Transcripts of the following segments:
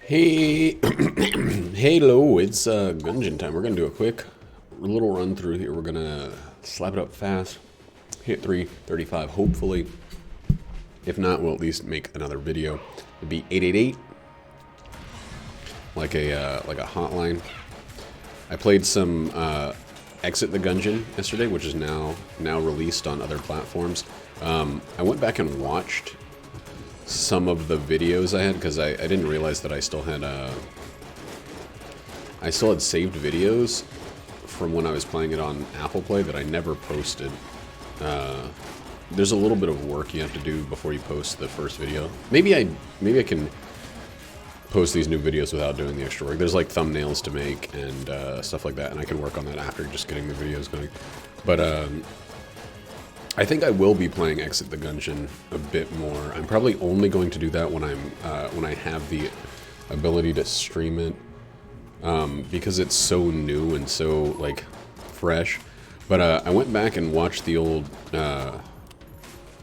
Hey, hello, it's Gungeon time. We're gonna do a quick little run through here. We're gonna slap it up fast, hit 335 hopefully. If not, we'll at least make another video. It'd be 888, like a hotline. I played some Exit the Gungeon yesterday, which is now released on other platforms. I went back and watched some of the videos I had because I didn't realize that I still had saved videos from when I was playing it on Apple Play that I never posted. There's a little bit of work you have to do before you post the first video. Maybe I can post these new videos without doing the extra work. There's like thumbnails to make and stuff like that, and I can work on that after just getting the videos going. But I think I will be playing Exit the Gungeon a bit more. I'm probably only going to do that when when I have the ability to stream it, because it's so new and so like fresh. But I went back and watched the old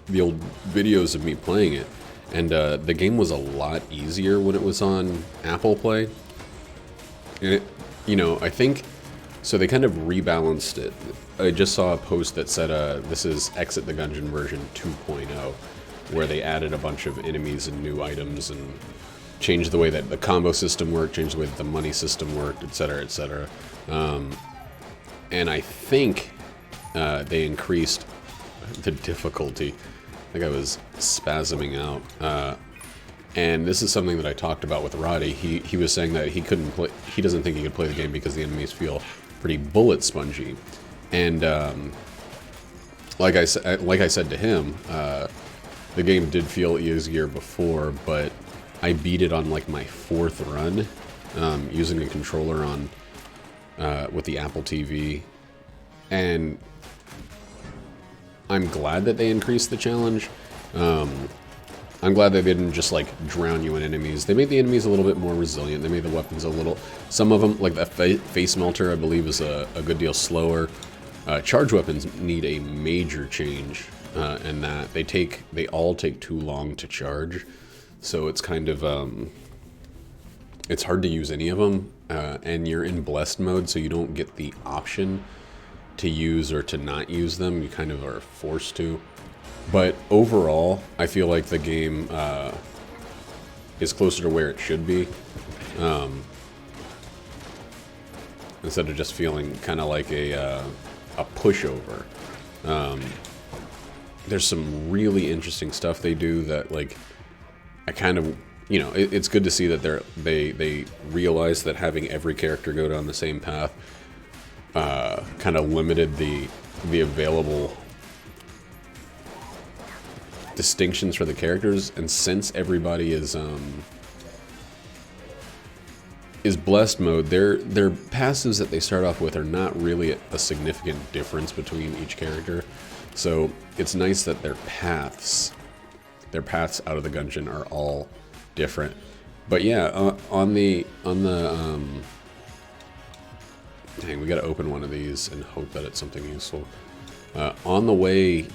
videos of me playing it, and the game was a lot easier when it was on Apple Play. And I think. So they kind of rebalanced it. I just saw a post that said this is Exit the Gungeon version 2.0, where they added a bunch of enemies and new items and changed the way that the combo system worked, changed the way that the money system worked, etc., etc. And I think they increased the difficulty. I think I was spasming out. And this is something that I talked about with Roddy. He was saying that he couldn't play. He doesn't think he could play the game because the enemies feel pretty bullet spongy, and like I said to him, the game did feel easier before, but I beat it on like my 4th run, using a controller on with the Apple TV, and I'm glad that they increased the challenge. I'm glad they didn't just like drown you in enemies. They made the enemies a little bit more resilient. They made the weapons a little... Some of them, like the face melter, I believe is a good deal slower. Charge weapons need a major change in that they all take too long to charge. So it's kind of... it's hard to use any of them. And you're in blessed mode, so you don't get the option to use or to not use them. You kind of are forced to. But overall, I feel like the game is closer to where it should be, instead of just feeling kind of like a pushover. There's some really interesting stuff they do that, like, I kind of, it's good to see that they realize that having every character go down the same path kind of limited the available distinctions for the characters, and since everybody is blessed mode, their passives that they start off with are not really a significant difference between each character. So it's nice that their paths out of the Gungeon are all different. But yeah, on the dang, we gotta open one of these and hope that it's something useful. On the way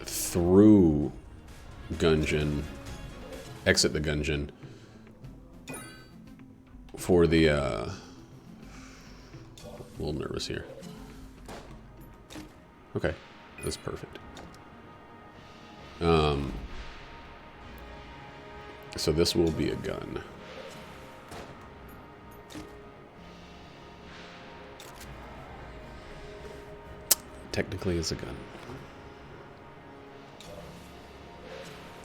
through Gungeon, Exit the Gungeon, for the, a little nervous here. Okay, that's perfect. So this will be a gun. Technically it's a gun.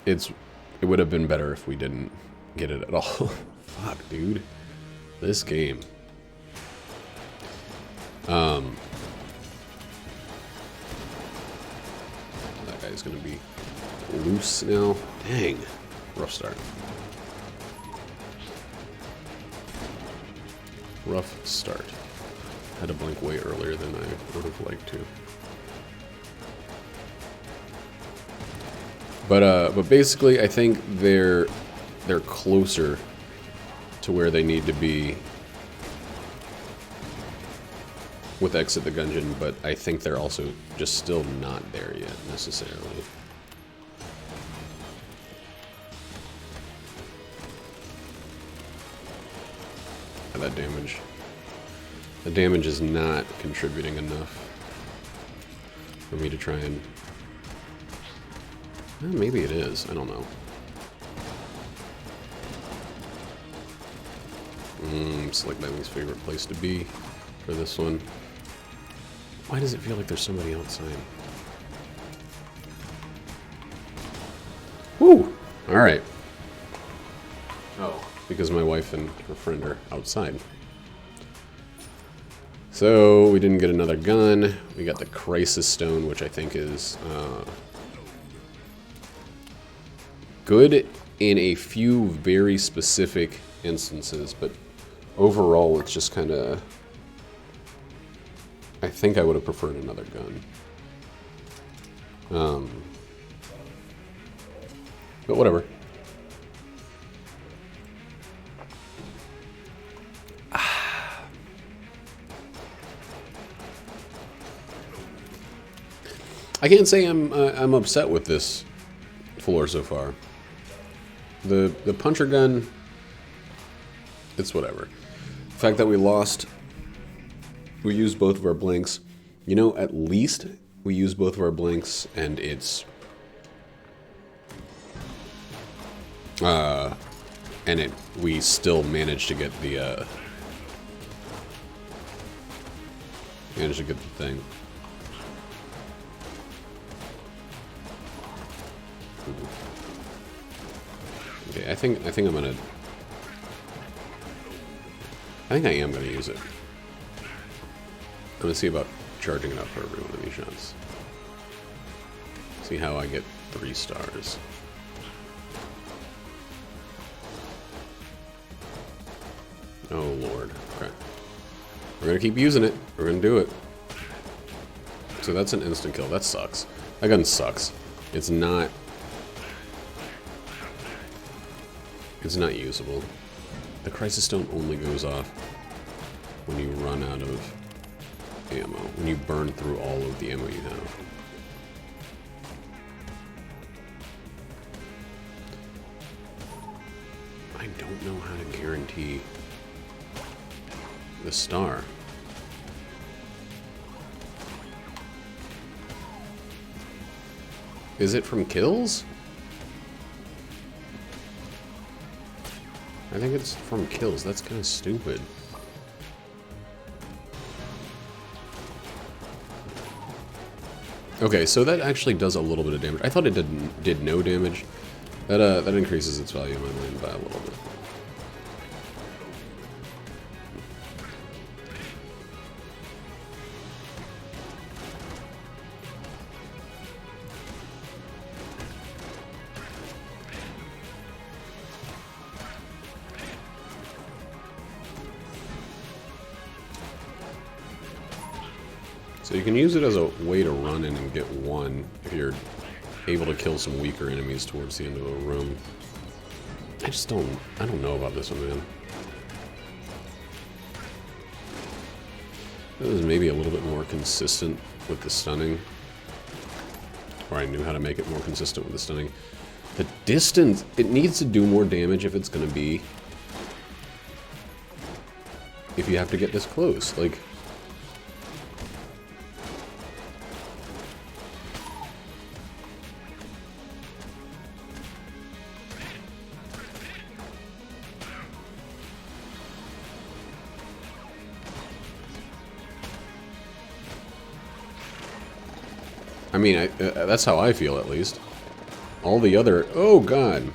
It would have been better if we didn't get it at all. Fuck, dude. This game. That guy's gonna be loose now. Dang. Rough start. Rough start. Had to blink way earlier than I would have liked to. But basically, I think they're closer to where they need to be with Exit the Gungeon, but I think they're also just still not there yet, necessarily. that damage. The damage is not contributing enough for me to try and... Well, maybe it is. I don't know. It's like my least favorite place to be for this one. Why does it feel like there's somebody outside? Woo! Alright. Oh, because my wife and her friend are outside. So, we didn't get another gun. We got the Crisis Stone, which I think is good in a few very specific instances, but overall it's just kind of... I think I would have preferred another gun. But whatever. I can't say I'm upset with this floor so far. The puncher gun, it's whatever. The fact that we lost, we used both of our blinks. You know, at least we used both of our blinks, and it's we still managed to get the thing. Okay, I think I am gonna use it. I'm gonna see about charging it up for every one of these shots. See how I get 3 stars. Oh lord. Okay. We're gonna keep using it. We're gonna do it. So that's an instant kill. That sucks. That gun sucks. It's not usable. The Crisis Stone only goes off when you run out of ammo. When you burn through all of the ammo you have. I don't know how to guarantee the star. Is it from kills? I think it's from kills. That's kind of stupid. Okay, so that actually does a little bit of damage. I thought it did no damage. That increases its value in my mind by a little bit. So you can use it as a way to run in and get 1 if you're able to kill some weaker enemies towards the end of a room. I don't know about this one, man. This is maybe a little bit more consistent with the stunning. Or I knew how to make it more consistent with the stunning. The distance, it needs to do more damage if it's going to be... if you have to get this close. Like... I mean, that's how I feel, at least. All the other... Oh, God.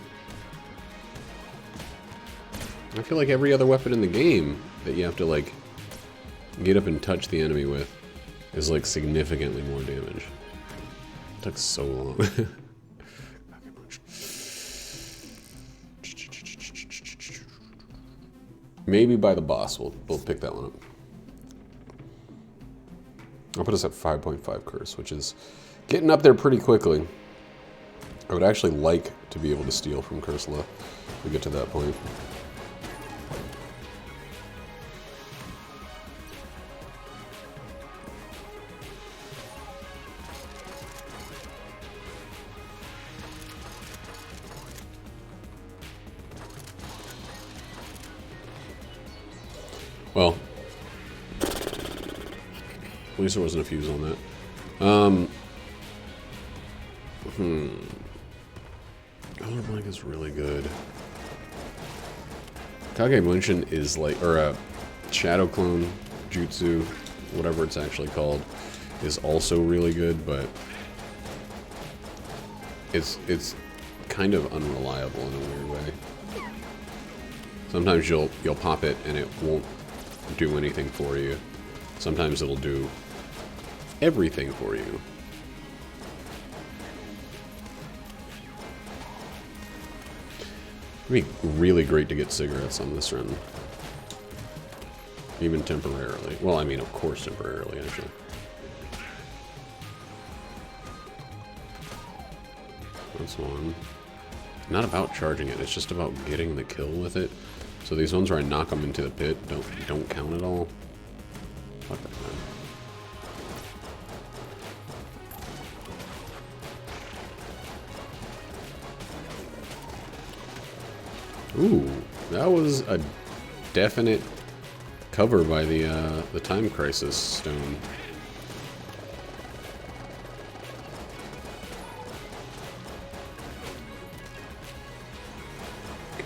I feel like every other weapon in the game that you have to, like, get up and touch the enemy with is, like, significantly more damage. It took so long. Maybe by the boss, we'll pick that one up. I'll put us at 5.5 curse, which is getting up there pretty quickly. I would actually like to be able to steal from Cursula if we get to that point. Well, at least there wasn't a fuse on that. Color blank is really good. Kage Bunshin is like, or a Shadow Clone Jutsu, whatever it's actually called, is also really good, but it's kind of unreliable in a weird way. Sometimes you'll pop it and it won't do anything for you. Sometimes it'll do everything for you. It'd be really great to get cigarettes on this run. Even temporarily. Well, I mean, of course temporarily, actually. That's one. Not about charging it, it's just about getting the kill with it. So these ones where I knock them into the pit don't count at all. Fuck that, man. Ooh, that was a definite cover by the Time Crisis stone.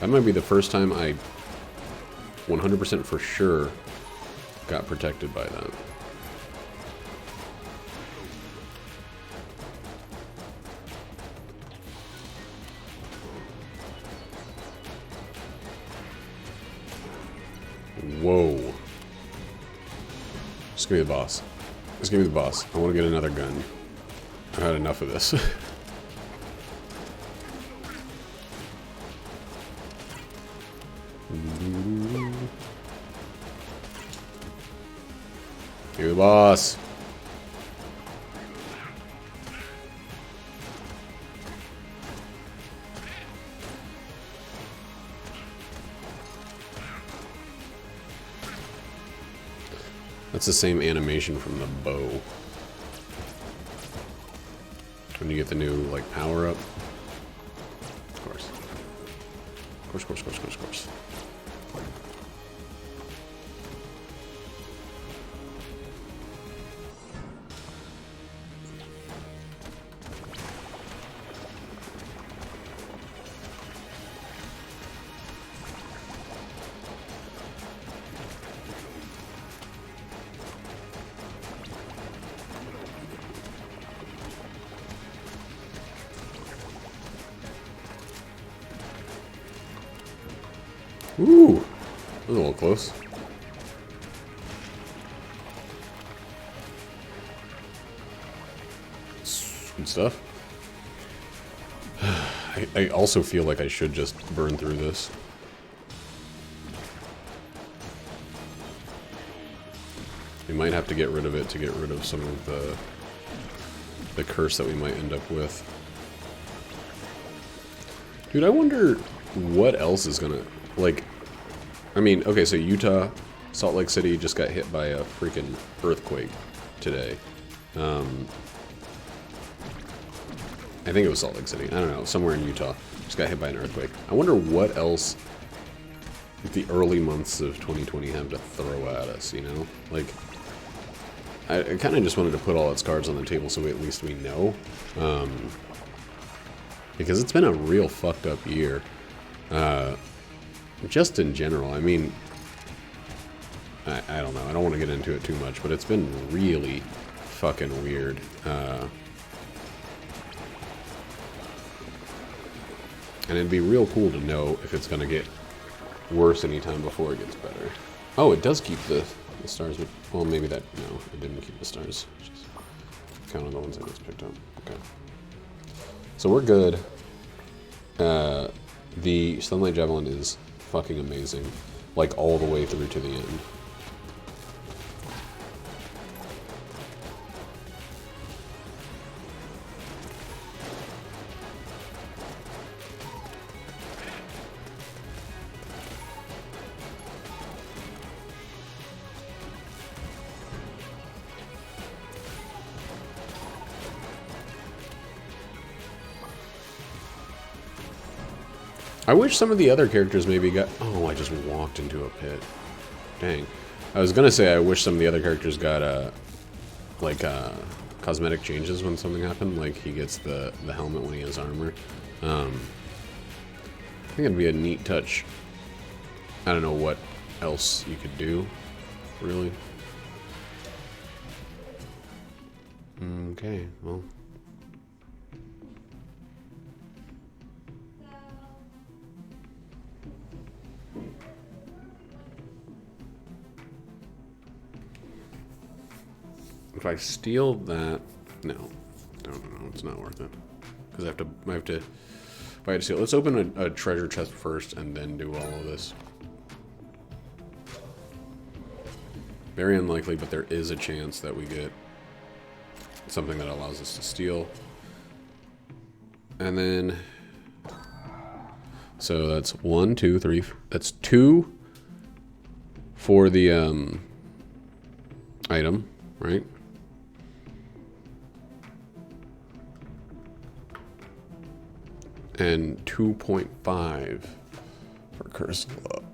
That might be the first time I 100% for sure got protected by that. Whoa. Just give me the boss. Just give me the boss. I want to get another gun. I've had enough of this. Give me the boss. That's the same animation from the bow. When you get the new, like, power-up. Of course. Of course. Ooh, that was a little close. Good stuff. I also feel like I should just burn through this. We might have to get rid of it to get rid of some of the curse that we might end up with. Dude, I wonder what else is gonna, like, I mean, okay, so Utah, Salt Lake City just got hit by a freaking earthquake today. I think it was Salt Lake City. I don't know, somewhere in Utah just got hit by an earthquake. I wonder what else the early months of 2020 have to throw at us, you know? Like, I kind of just wanted to put all its cards on the table so at least we know. Because it's been a real fucked up year. Just in general, I mean, I don't know, I don't want to get into it too much, but it's been really fucking weird. And it'd be real cool to know if it's going to get worse anytime before it gets better. Oh, it does keep the stars, but, well, maybe that, no, it didn't keep the stars. Just count on the ones I just picked up. Okay. So we're good. The Sunlight Javelin is fucking amazing. Like, all the way through to the end. I wish some of the other characters maybe got... Oh, I just walked into a pit. Dang. I was gonna say I wish some of the other characters got like cosmetic changes when something happened. Like he gets the helmet when he has armor. I think it'd be a neat touch. I don't know what else you could do, really. Okay, well. If I steal that, no, it's not worth it. Because I have to, if I had to steal, let's open a treasure chest first and then do all of this. Very unlikely, but there is a chance that we get something that allows us to steal. And then, so that's 1, 2, 3, that's 2 for the item, right? And 2.5 for Curse Glove.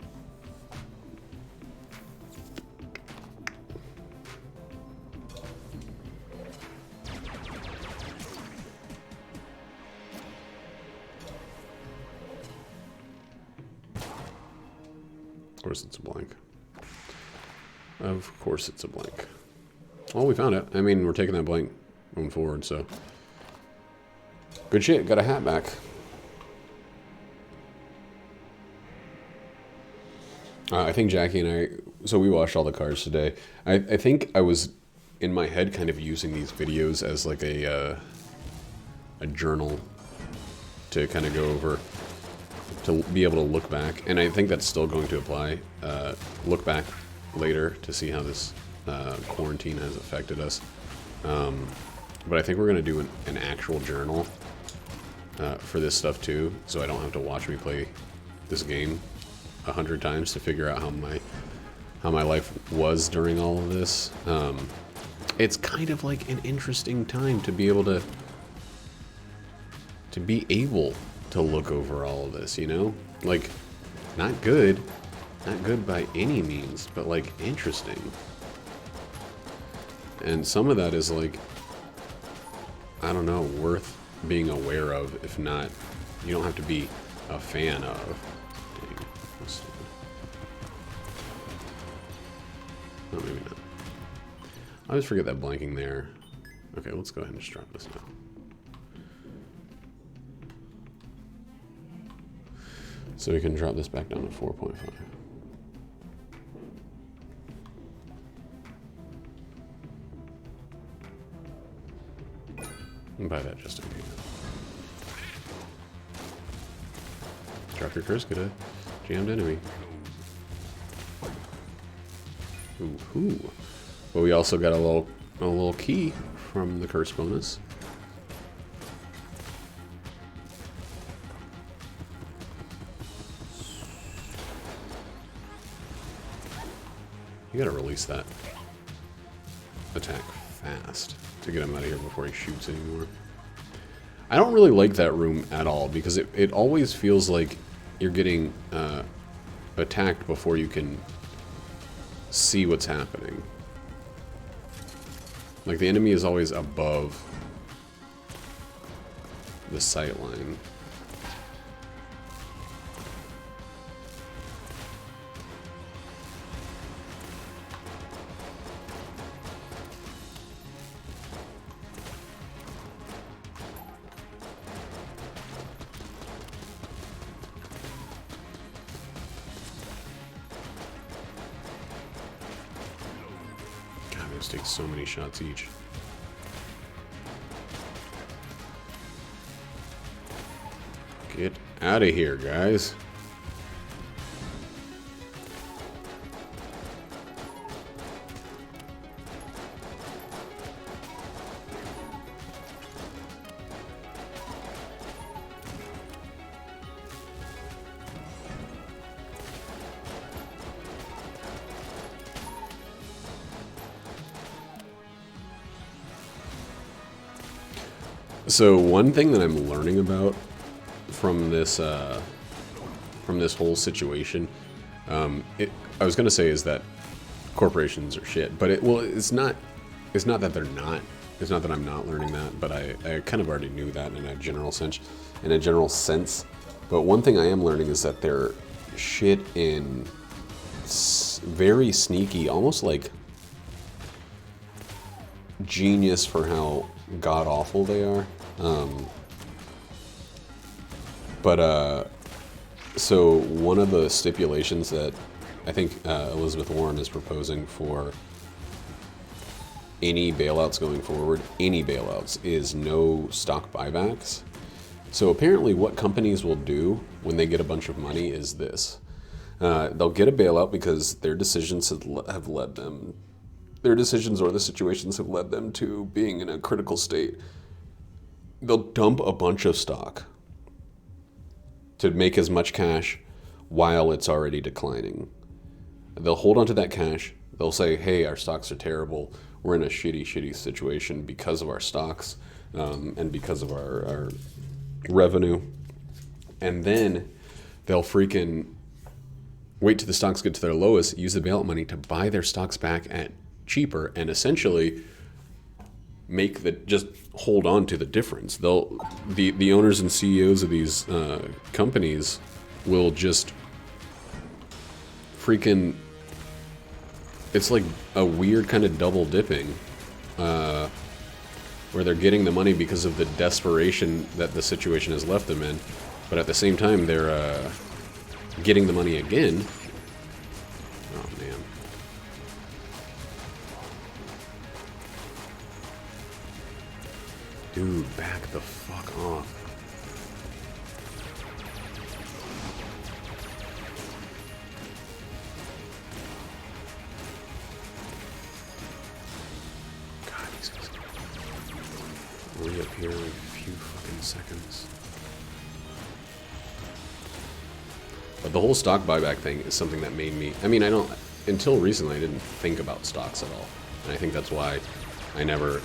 Of course it's a blank. Of course it's a blank. Well, we found it. I mean, we're taking that blank moving forward, so. Good shit, got a hat back. I think Jackie and I, so we watched all the cars today. I think I was, in my head, kind of using these videos as like a journal to kind of go over, to be able to look back. And I think that's still going to apply. Look back later to see how this quarantine has affected us. But I think we're going to do an actual journal for this stuff too, so I don't have to watch me play this game 100 times to figure out how my life was during all of this. It's kind of like an interesting time to be able to look over all of this, you know? Like, not good by any means, but like interesting. And some of that is like, I don't know, worth being aware of. If not, you don't have to be a fan of. Oh, maybe not. I always forget that blanking there. Okay, let's go ahead and just drop this now. So we can drop this back down to 4.5. And buy that just in case. Drop your curse, get a jammed enemy. Ooh. But we also got a little key from the curse bonus. You gotta release that attack fast to get him out of here before he shoots anymore. I don't really like that room at all because it always feels like you're getting attacked before you can see what's happening. Like the enemy is always above the sight line. Take so many shots each. Get out of here, guys. So one thing that I'm learning about from this whole situation, I was gonna say is that corporations are shit. But it's not that they're not. It's not that I'm not learning that, but I kind of already knew that in a general sense. But one thing I am learning is that they're shit in very sneaky, almost like genius for how god awful they are. So one of the stipulations that I think Elizabeth Warren is proposing for any bailouts going forward, any bailouts, is no stock buybacks. So apparently what companies will do when they get a bunch of money is this. They'll get a bailout because their decisions have led them, their decisions or the situations have led them to being in a critical state. They'll dump a bunch of stock to make as much cash while it's already declining. They'll hold on to that cash. They'll say, hey, our stocks are terrible. We're in a shitty situation because of our stocks and because of our revenue. And then they'll freaking wait till the stocks get to their lowest, use the bailout money to buy their stocks back at cheaper, and essentially just hold on to the difference. The owners and CEOs of these companies will just freaking, it's like a weird kind of double dipping, where they're getting the money because of the desperation that the situation has left them in, but at the same time they're getting the money again. Oh man. Dude, back the fuck off. God, these guys are way up here in a few fucking seconds. But the whole stock buyback thing is something that made me... I mean, until recently, I didn't think about stocks at all. And I think that's why I never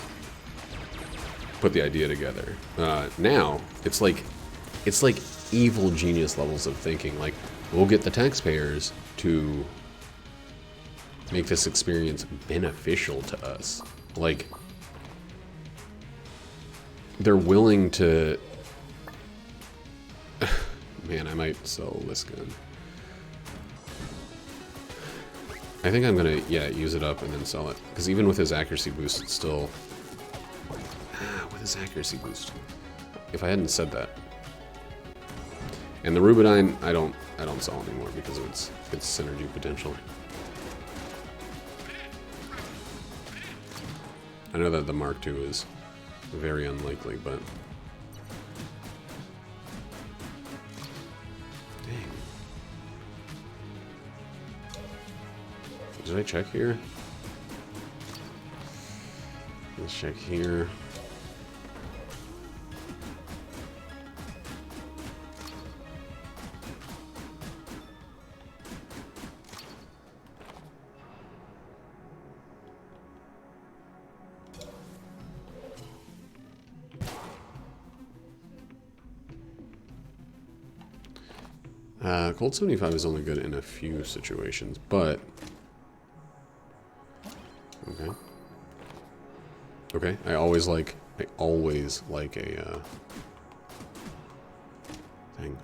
put the idea together. Now, it's like evil genius levels of thinking. Like, we'll get the taxpayers to make this experience beneficial to us. Like, they're willing to... Man, I might sell this gun. I think I'm gonna, use it up and then sell it. Because even with his accuracy boost, it's still... with his accuracy boost. If I hadn't said that. And the Rubidyne, I don't sell anymore because of its synergy potential. I know that the Mark II is very unlikely, but... Did I check here? Let's check here. Colt 75 is only good in a few situations, but... Okay, I always like a thing.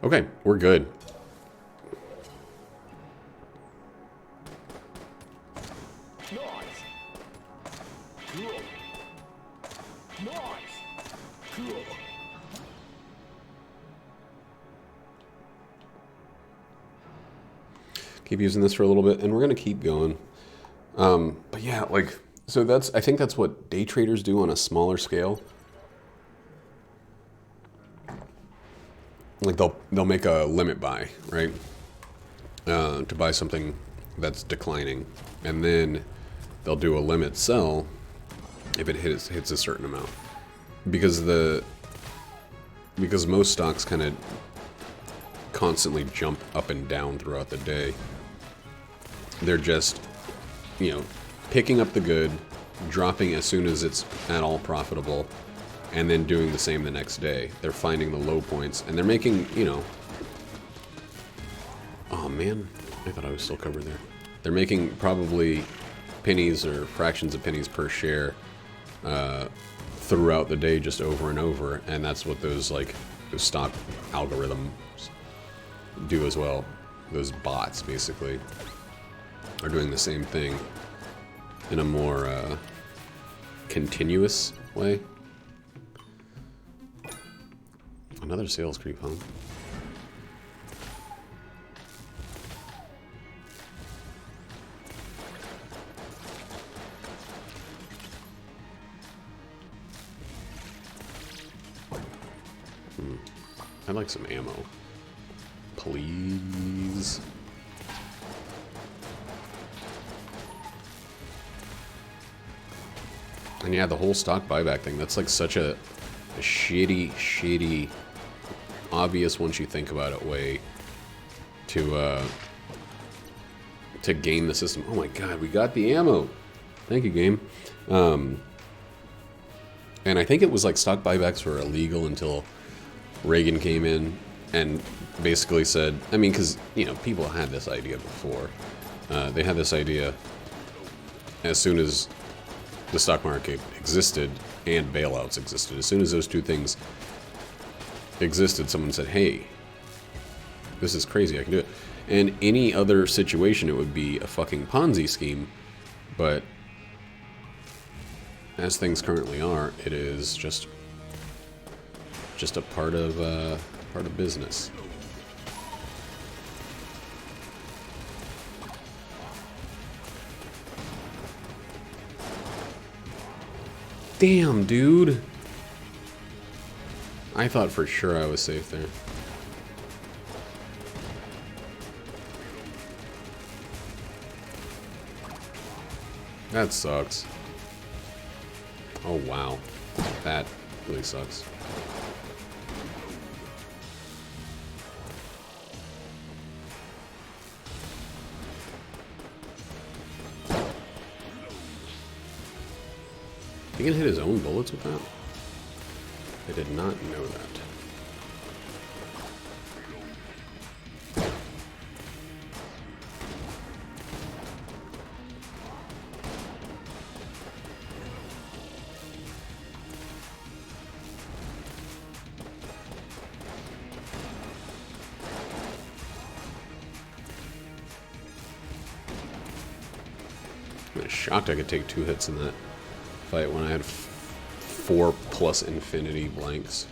Okay, we're good. Keep using this for a little bit, and we're gonna keep going. But yeah, like, so I think that's what day traders do on a smaller scale. Like they'll make a limit buy, right? To buy something that's declining, and then they'll do a limit sell if it hits a certain amount, because most stocks kind of constantly jump up and down throughout the day. They're just, picking up the good, dropping as soon as it's at all profitable, and then doing the same the next day. They're finding the low points, and they're making, Oh man, I thought I was still covered there. They're making probably pennies or fractions of pennies per share throughout the day, just over and over, and that's what those stock algorithms do as well. Those bots basically are doing the same thing in a more continuous way. Another sales creep, huh? I'd like some ammo. Please. And yeah, the whole stock buyback thing, that's like such a shitty, obvious once you think about it way to game the system. Oh my god, we got the ammo. Thank you, game. And I think it was like stock buybacks were illegal until Reagan came in and basically said, I mean, because, you know, people had this idea before. They had this idea as soon as the stock market existed and bailouts existed. As soon as those two things existed, someone said, hey, this is crazy, I can do it. And any other situation, it would be a fucking Ponzi scheme, but as things currently are, it is just a part of business. Damn, dude. I thought for sure I was safe there. That sucks. Oh, wow. That really sucks. He can hit his own bullets with that? I did not know that. I'm shocked I could take 2 hits in that fight when I had 4 plus infinity blanks.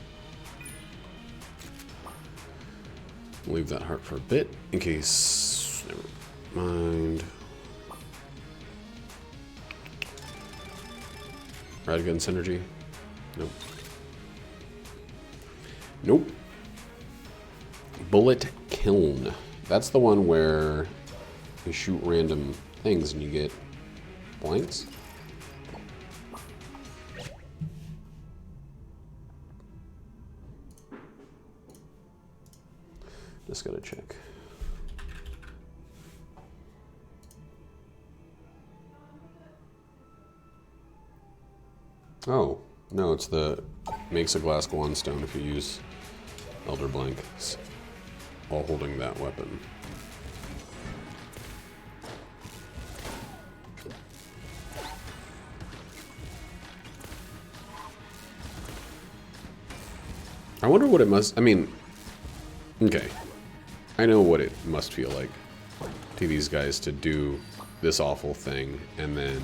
Leave that heart for a bit in case. Never mind. Radigan synergy? Nope. Nope. Bullet kiln. That's the one where you shoot random things and you get blanks. Just gotta check. Oh, no, it's the makes a glass go on stone if you use Elder Blanks while holding that weapon. I wonder what it must, I mean, okay. I know what it must feel like to these guys to do this awful thing and then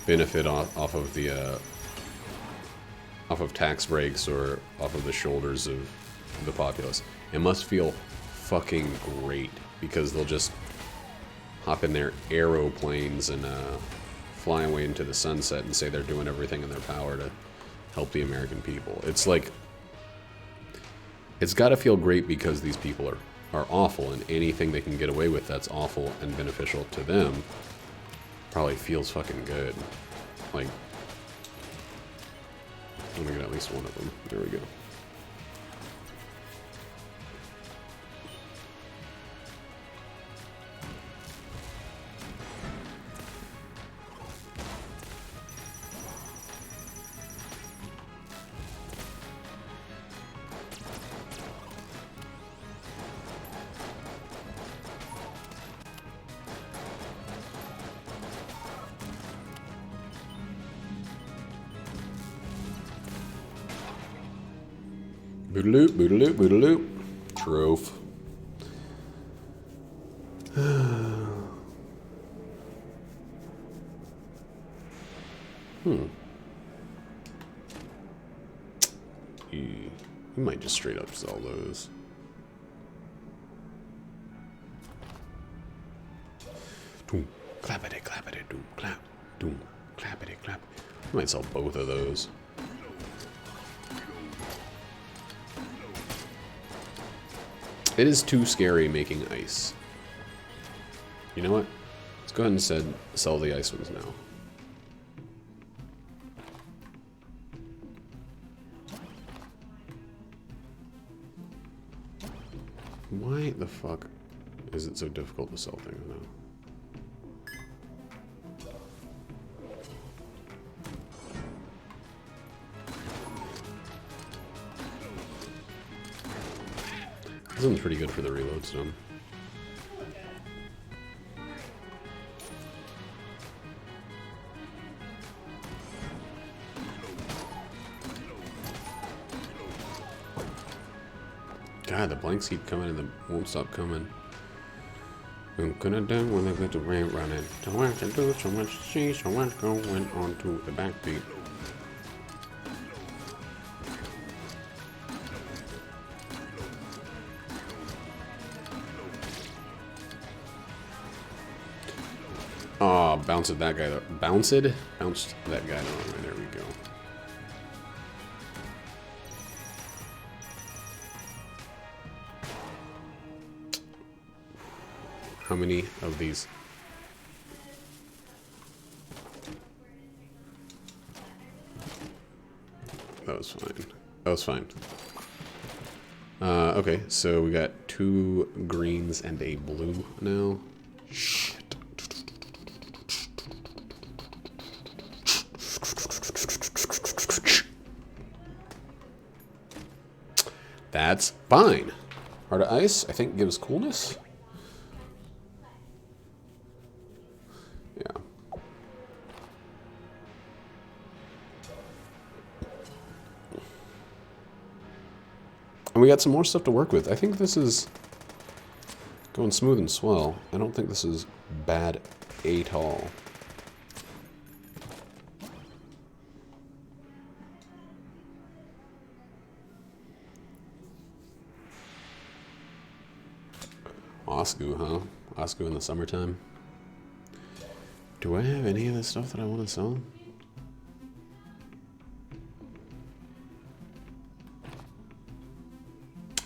benefit off of the off of tax breaks or off of the shoulders of the populace. It must feel fucking great because they'll just hop in their aeroplanes and fly away into the sunset and say they're doing everything in their power to help the American people. It's like, it's got to feel great because these people are awful, and anything they can get away with that's awful and beneficial to them probably feels fucking good. Like, I'm gonna get at least one of them. There we go. Boodaloop, boodaloop, boodaloop. Troph. We might just straight up sell those. Doom, clappity, clappity, doom, clap, doom, clappity, clap. We might sell both of those. It is too scary making ice. You know what? Let's go ahead and sell the ice ones now. Why the fuck is it so difficult to sell things now? This one's pretty good for the reload stone. God, the blanks keep coming and they won't stop coming. I'm gonna do when I get the rain running. Don't have to do so much to see, so much going on to the backbeat. Aw, bounced that guy. Bounced that guy the wrong way. There we go. How many of these? That was fine. That was fine. Okay, so we got 2 greens and a blue now. Shit. That's fine. Heart of Ice, I think, gives coolness. Yeah. And we got some more stuff to work with. I think this is going smooth and swell. I don't think this is bad at all. Oscu, huh? Oscu in the summertime. Do I have any of the stuff that I want to sell?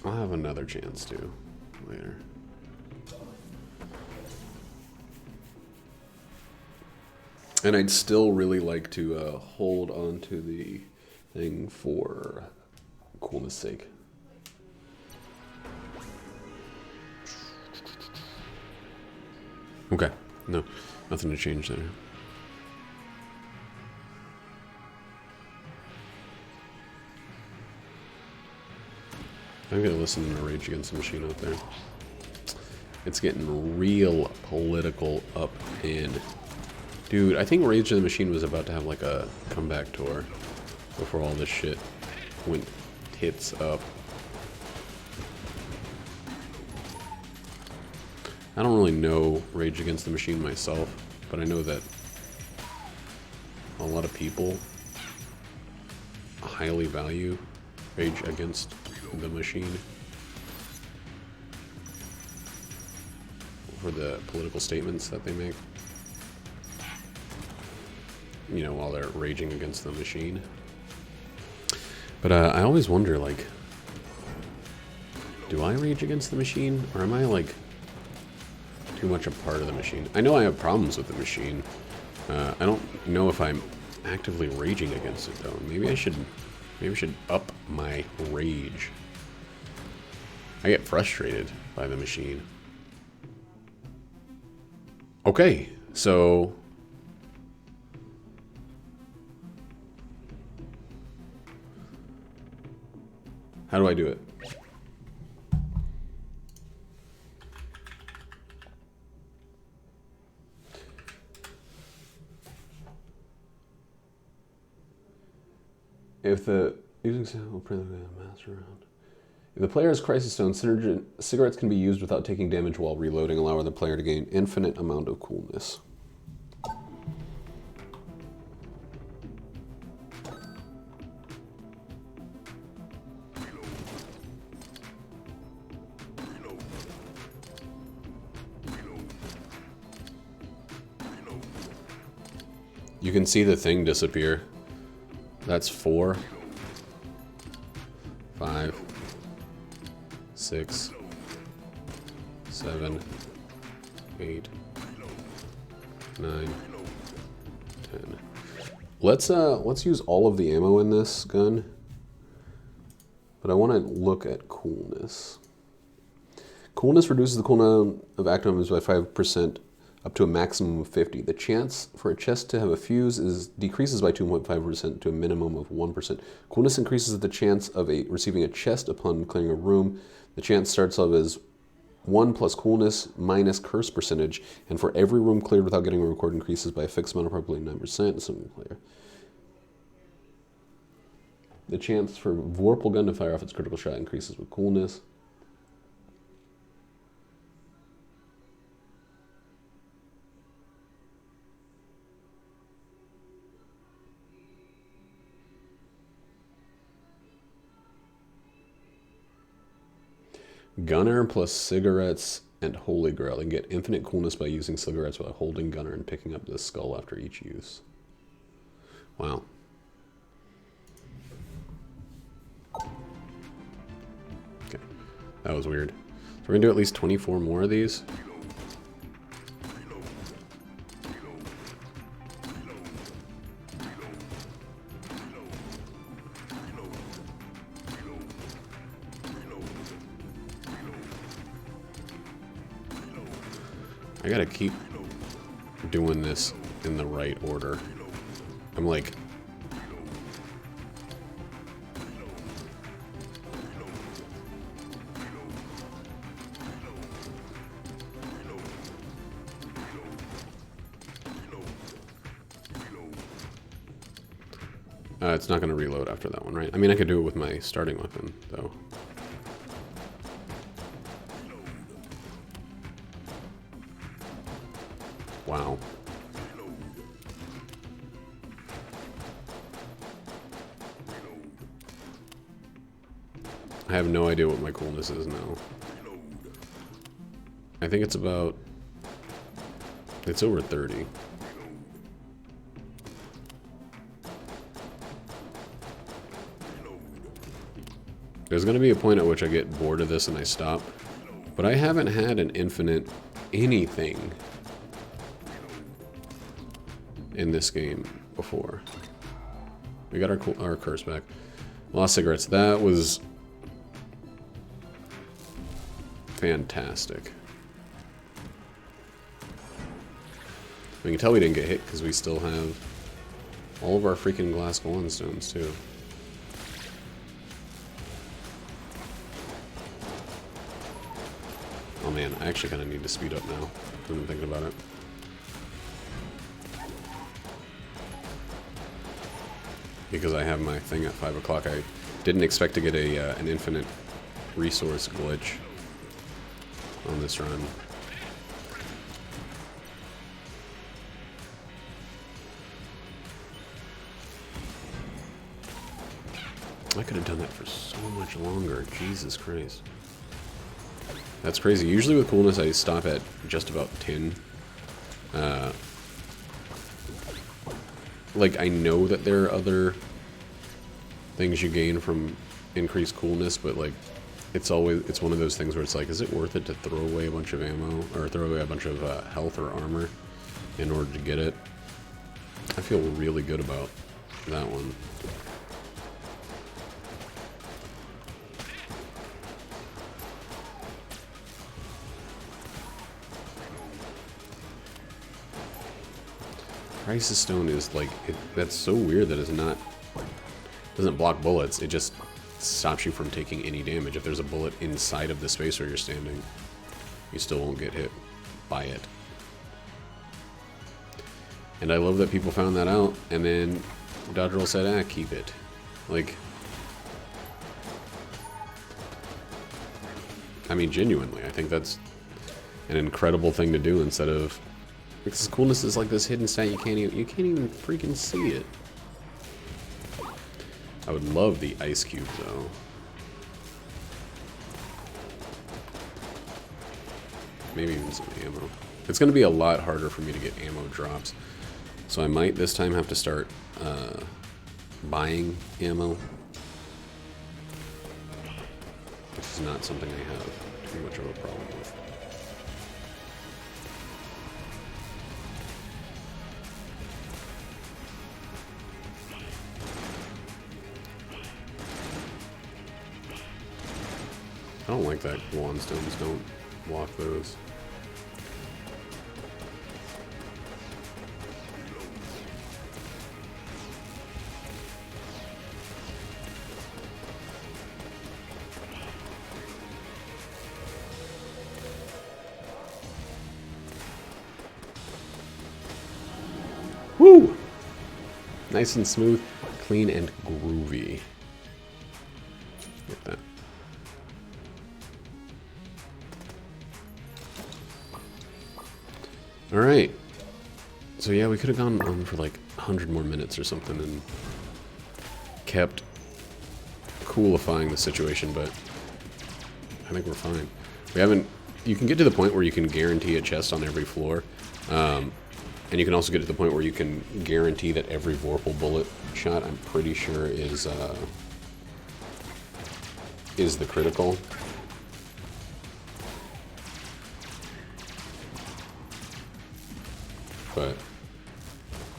I'll have another chance to later. And I'd still really like to hold on to the thing for coolness sake. Okay, no, nothing to change there. I'm gonna listen to Rage Against the Machine out there. It's getting real political up in. Dude, I think Rage Against the Machine was about to have like a comeback tour before all this shit went tits up. I don't really know Rage Against the Machine myself, but I know that a lot of people highly value Rage Against the Machine for the political statements that they make, you know, while they're raging against the machine. But I always wonder, like, do I rage against the machine, or am I like too much a part of the machine? I know I have problems with the machine. I don't know if I'm actively raging against it though. Maybe I should up my rage. I get frustrated by the machine. Okay, so how do I do it? If the using sample print the master around. If the player has Crisis Stone, cigarettes can be used without taking damage while reloading, allowing the player to gain infinite amount of coolness. You can see the thing disappear. That's 4, 5, 6, 7, 8, 9, 10. Let's use all of the ammo in this gun. But I want to look at coolness. Coolness reduces the cooldown of active items by 5%. Up to a maximum of 50. The chance for a chest to have a fuse decreases by 2.5% to a minimum of 1%. Coolness increases the chance of receiving a chest upon clearing a room. The chance starts off as 1 plus coolness minus curse percentage, and for every room cleared without getting a record increases by a fixed amount of probably 9%. Something clear. The chance for Vorpal gun to fire off its critical shot increases with coolness. Gunner plus cigarettes and Holy Grail. And get infinite coolness by using cigarettes while holding Gunner and picking up the skull after each use. Wow. Okay, that was weird. So we're gonna do at least 24 more of these. I gotta keep doing this in the right order. I'm like... it's not gonna reload after that one, right? I mean, I could do it with my starting weapon, though. Wow. I have no idea what my coolness is now. I think it's about... It's over 30. There's going to be a point at which I get bored of this and I stop. But I haven't had an infinite anything in this game before. We got our curse back. Lost cigarettes. That was fantastic. We can tell we didn't get hit because we still have all of our freaking glass golem stones too. Oh man, I actually kind of need to speed up now. I've been thinking about it. Because I have my thing at 5 o'clock. I didn't expect to get an infinite resource glitch on this run. I could have done that for so much longer. Jesus Christ. That's crazy. Usually with coolness I stop at just about 10. Like, I know that there are other things you gain from increased coolness, but like, it's one of those things where it's like, is it worth it to throw away a bunch of ammo, or throw away a bunch of health or armor in order to get it? I feel really good about that one. Crisis Stone is like, that's so weird that it's not, doesn't block bullets, it just stops you from taking any damage. If there's a bullet inside of the space where you're standing, you still won't get hit by it. And I love that people found that out, and then Dodge Roll said, keep it. Like, I mean, genuinely, I think that's an incredible thing to do instead of... Because coolness is like this hidden stat, you can't even freaking see it. I would love the ice cube, though. Maybe even some ammo. It's going to be a lot harder for me to get ammo drops. So I might this time have to start buying ammo. Which is not something I have too much of a problem with. I don't like that wandstones don't block those. Woo! Nice and smooth, clean and groovy. Get that. Alright. So yeah, we could have gone on for like 100 more minutes or something and kept coolifying the situation, but I think we're fine. We haven't... You can get to the point where you can guarantee a chest on every floor. And you can also get to the point where you can guarantee that every Vorpal bullet shot, I'm pretty sure, is the critical. But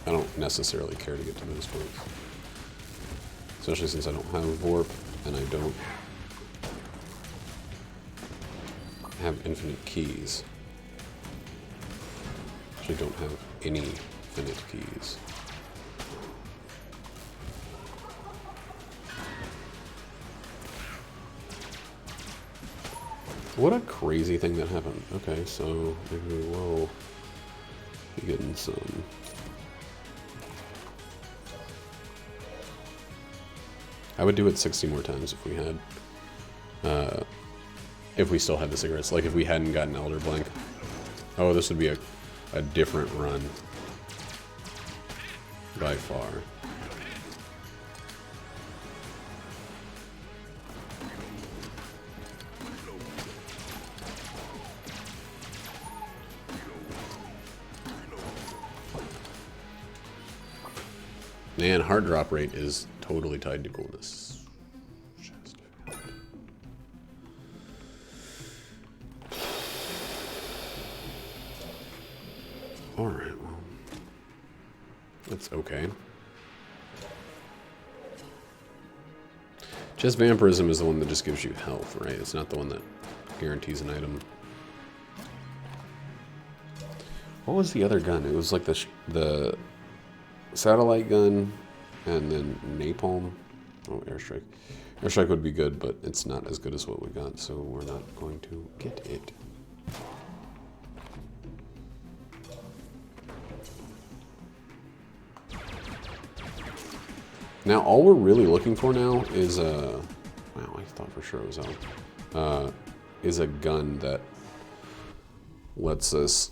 I don't necessarily care to get to those points. Especially since I don't have Vorp, and I don't have infinite keys. Actually don't have any infinite keys. What a crazy thing that happened. Okay, so maybe we will be getting some... I would do it 60 more times if we had... if we still had the cigarettes. Like if we hadn't gotten Elder Blank. Oh, this would be a different run. By far. Man, hard drop rate is totally tied to coolness. Alright, well. That's okay. Just vampirism is the one that just gives you health, right? It's not the one that guarantees an item. What was the other gun? It was like the satellite gun and then napalm. Oh, airstrike. Airstrike would be good, but it's not as good as what we got, so we're not going to get it. Now, all we're really looking for now is a... Wow, I thought for sure it was out. Is a gun that lets us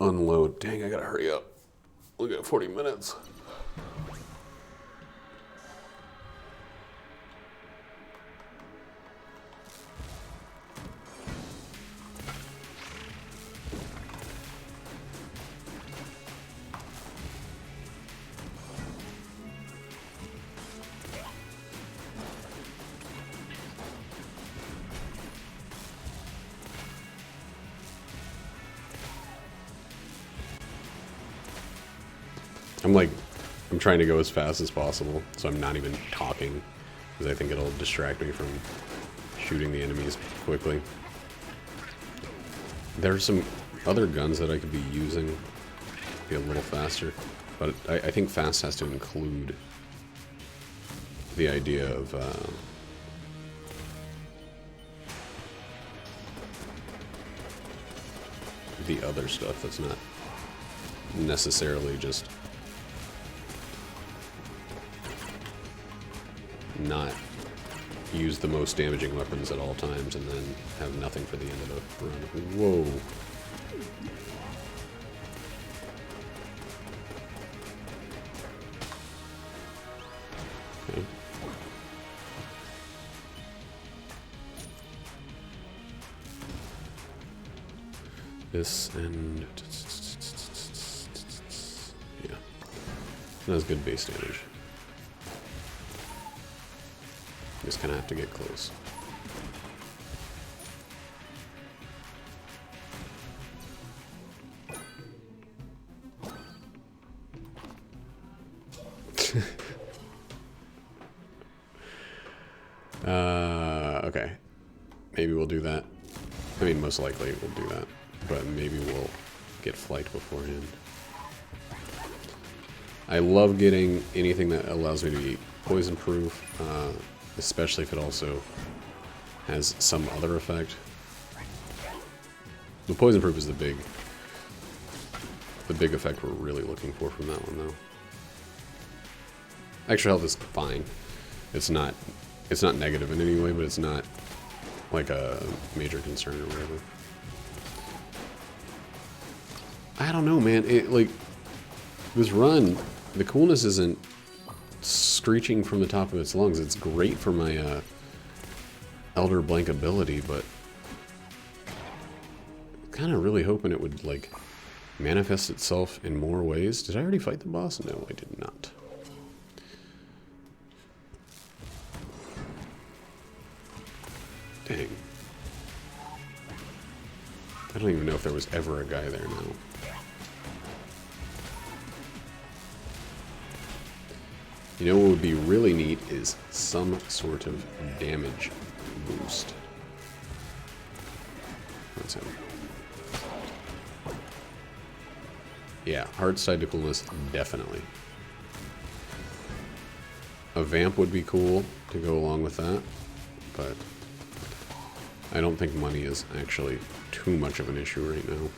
unload. Dang, I gotta hurry up. Look at 40 minutes. I'm trying to go as fast as possible, so I'm not even talking, because I think it'll distract me from shooting the enemies quickly. There's some other guns that I could be using to be a little faster, but I think fast has to include the idea of the other stuff that's not necessarily just not use the most damaging weapons at all times and then have nothing for the end of the run. Whoa. Okay. This and... yeah. That's good base damage. Just kind of have to get close. Okay. Maybe we'll do that. I mean, most likely we'll do that. But maybe we'll get flight beforehand. I love getting anything that allows me to be poison proof. Especially if it also has some other effect. The poison proof is the big effect we're really looking for from that one, though. Extra health is fine. It's not negative in any way, but it's not like a major concern or whatever. I don't know, man. It like this run, the coolness isn't screeching from the top of its lungs. It's great for my Elder Blank ability, but kind of really hoping it would like manifest itself in more ways. Did I already fight the boss? No, I did not. Dang. I don't even know if there was ever a guy there now. You know what would be really neat is some sort of damage boost. That's him. Yeah, hard side to coolness, definitely. A vamp would be cool to go along with that, but I don't think money is actually too much of an issue right now.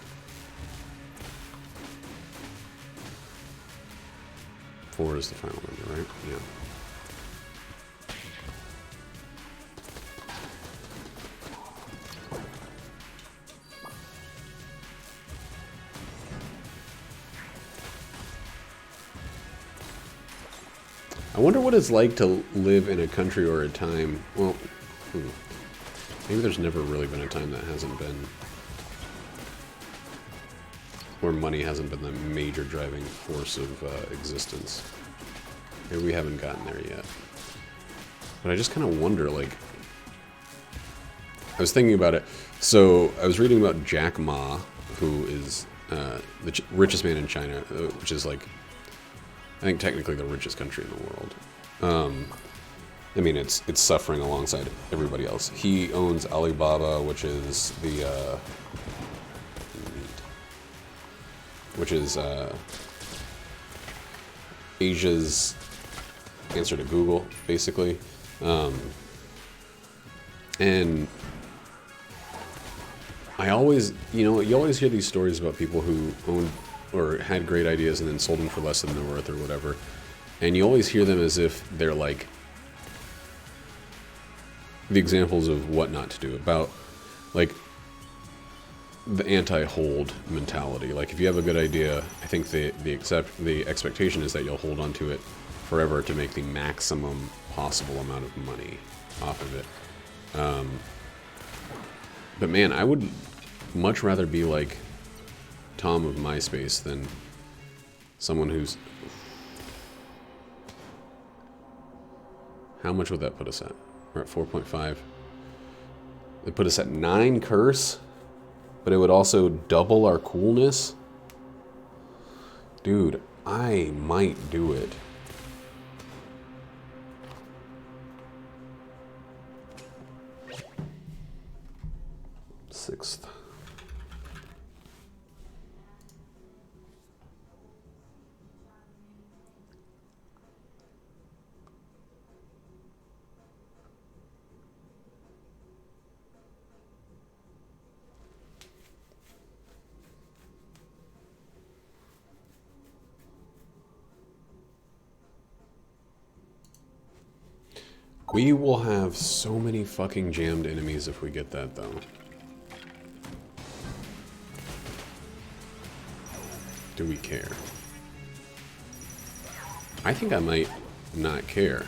Four is the final number, right? Yeah. I wonder what it's like to live in a country or a time. Well, maybe there's never really been a time that hasn't been, where money hasn't been the major driving force of existence. Maybe we haven't gotten there yet. But I just kind of wonder, like, I was thinking about it. So I was reading about Jack Ma, who is the richest man in China, which is like, I think technically the richest country in the world. I mean, it's suffering alongside everybody else. He owns Alibaba, which is the Asia's answer to Google, basically. And I always, you always hear these stories about people who owned or had great ideas and then sold them for less than they're worth or whatever. And you always hear them as if they're like the examples of what not to do, about like the anti-hold mentality. Like if you have a good idea, I think the expectation is that you'll hold on to it forever to make the maximum possible amount of money off of it. But man, I would much rather be like Tom of MySpace than someone who's... How much would that put us at? We're at 4.5. It put us at 9 curse, but it would also double our coolness. Dude, I might do it. Sixth. We will have so many fucking jammed enemies if we get that, though. Do we care? I think I might not care.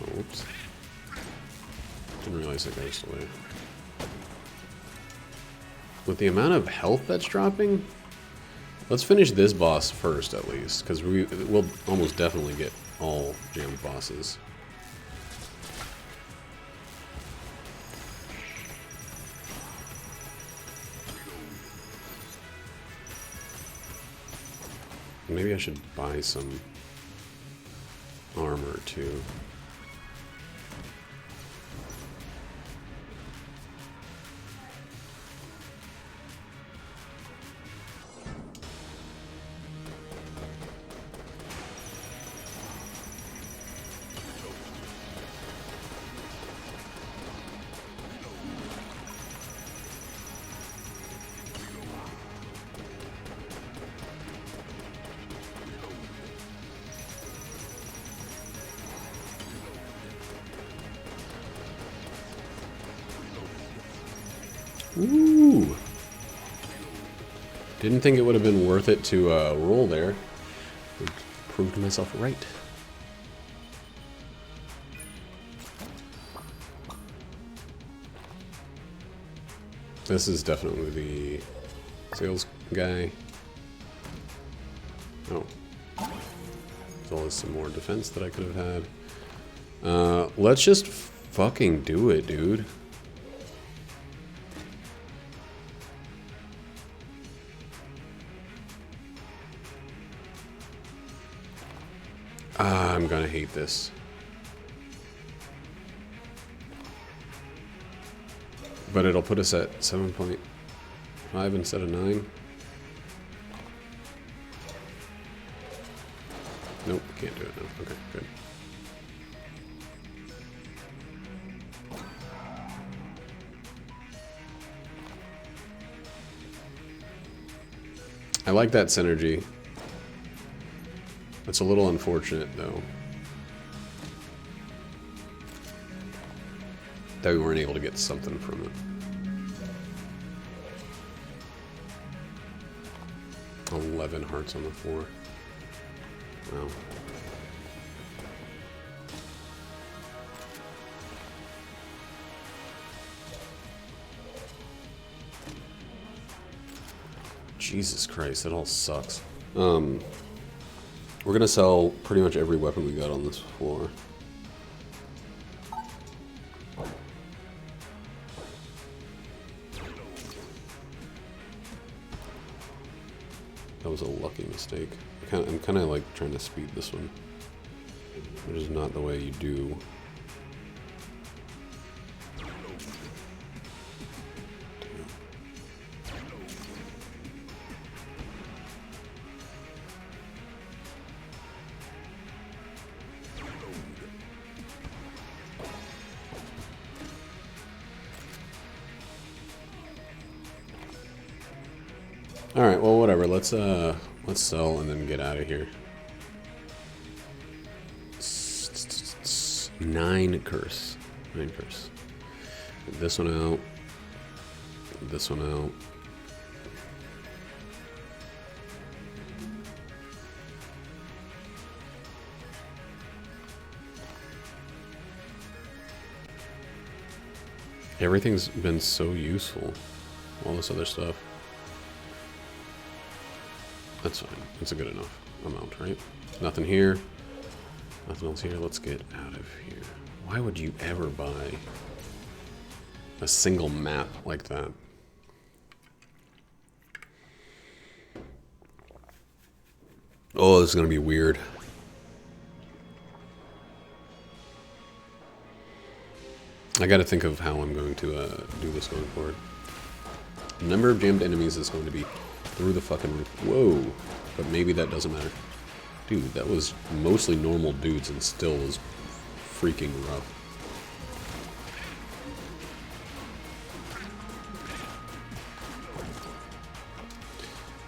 Oh, oops. Didn't realize that goes away. With the amount of health that's dropping, let's finish this boss first at least, because we'll almost definitely get all jammed bosses. Maybe I should buy some armor too. Ooh. Didn't think it would have been worth it to roll there. Proved myself right. This is definitely the sales guy. Oh. There's always some more defense that I could have had. Let's just fucking do it, dude. I'm gonna hate this. But it'll put us at 7.5 instead of 9. Nope, can't do it now. Okay, good. I like that synergy. It's a little unfortunate, though, that we weren't able to get something from it. 11 hearts on the floor. Wow. Jesus Christ, that all sucks. We're gonna sell pretty much every weapon we got on this floor. That was a lucky mistake. I'm kind of like trying to speed this one, which is not the way you do. All right, well, whatever. Let's sell and then get out of here. 9 curse. 9 curse. Get this one out. Get this one out. Everything's been so useful. All this other stuff. That's fine. It's a good enough amount, right? Nothing here. Nothing else here. Let's get out of here. Why would you ever buy a single map like that? Oh, this is going to be weird. I got to think of how I'm going to do this going forward. The number of jammed enemies is going to be through the fucking roof. Whoa. But maybe that doesn't matter. Dude, that was mostly normal dudes and still was freaking rough.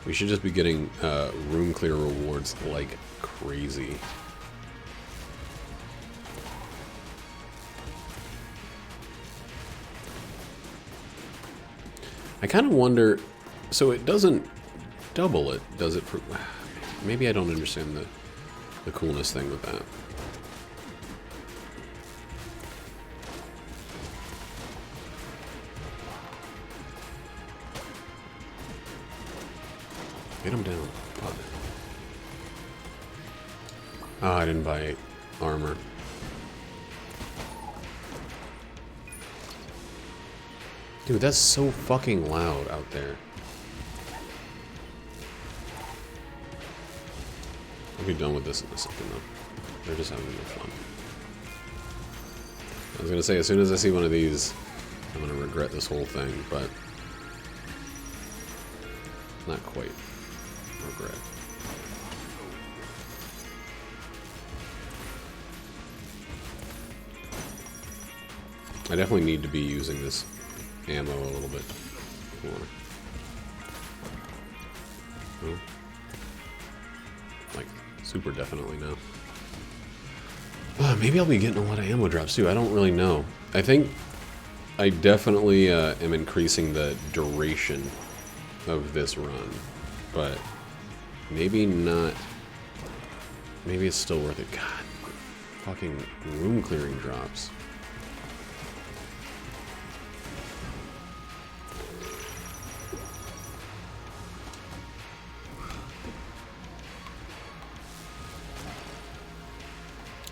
We should just be getting room clear rewards like crazy. I kind of wonder, so it doesn't double it, does it? Maybe I don't understand the coolness thing with that. Get him down. Oh, I didn't buy armor. Dude, that's so fucking loud out there. I'll be done with this in a second, though. They're just having no fun. I was gonna say, as soon as I see one of these, I'm gonna regret this whole thing, but... not quite. Regret. I definitely need to be using this ammo a little bit more. Oh. Like, super definitely now. Maybe I'll be getting a lot of ammo drops too. I don't really know. I think I definitely am increasing the duration of this run, but maybe not. Maybe it's still worth it. God, fucking room clearing drops.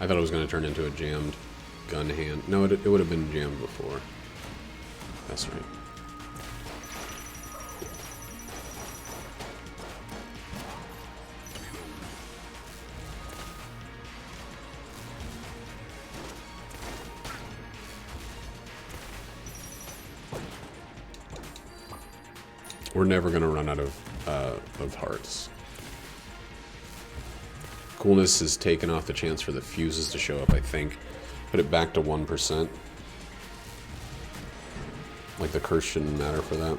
I thought it was going to turn into a jammed gun hand. No, it would have been jammed before. That's right. We're never going to run out of hearts. Coolness has taken off the chance for the fuses to show up, I think. Put it back to 1%. Like, the curse shouldn't matter for that.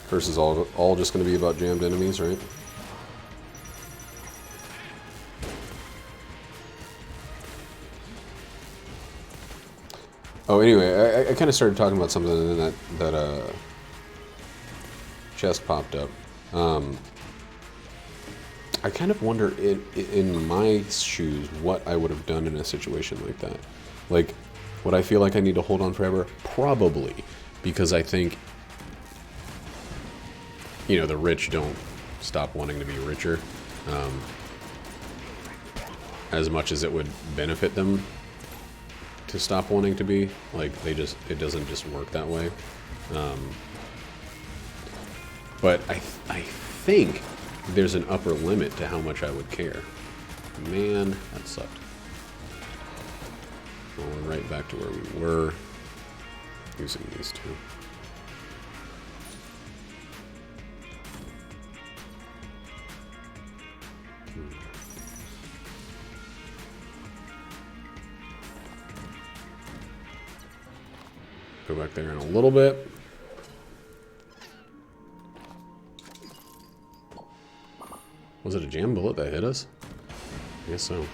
Curse is all just going to be about jammed enemies, right? Oh, anyway, I kind of started talking about something, and then that chest popped up. I kind of wonder, in my shoes, what I would have done in a situation like that. Like, would I feel like I need to hold on forever? Probably. Because I think, you know, the rich don't stop wanting to be richer. As much as it would benefit them to stop wanting to be. Like, it doesn't just work that way. But I think there's an upper limit to how much I would care. Man, that sucked. Well, we're right back to where we were using these two. Go back there in a little bit. Was it a jam bullet that hit us? I guess so.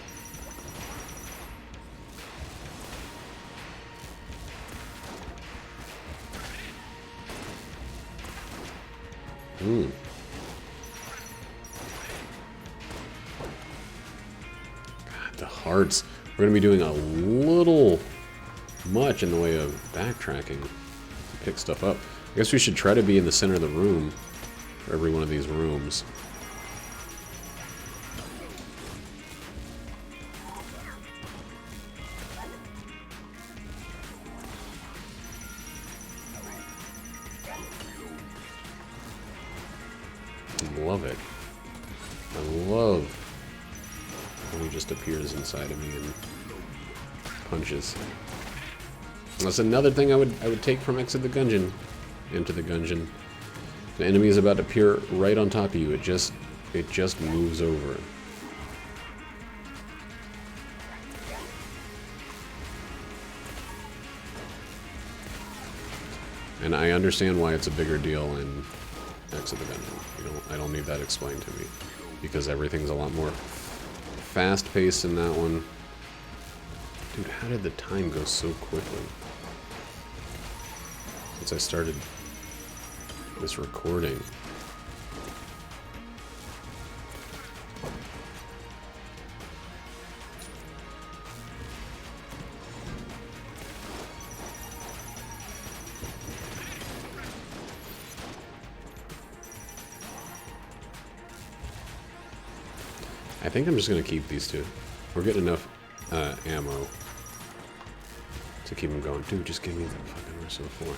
God, the hearts. We're going to be doing a little much in the way of backtracking to pick stuff up. I guess we should try to be in the center of the room for every one of these rooms. Love it. I love when he just appears inside of me and punches. That's another thing I would take from Exit the Gungeon. Into the Gungeon. The enemy is about to appear right on top of you. It just moves over. And I understand why it's a bigger deal in Exit the Gungeon. I don't need that explained to me, because everything's a lot more fast-paced in that one. Dude, how did the time go so quickly? since I started this recording. I think I'm just going to keep these two. We're getting enough ammo to keep them going. Dude, just give me the fucking rest of the 4.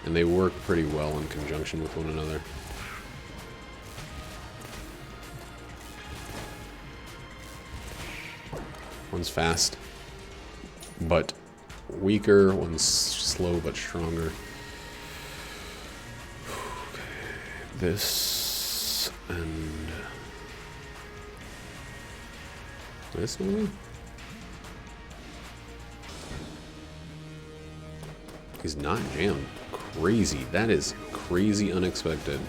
And they work pretty well in conjunction with one another. One's fast, but weaker. One's slow, but stronger. This and this maybe? He's not jammed. Crazy. That is crazy unexpected.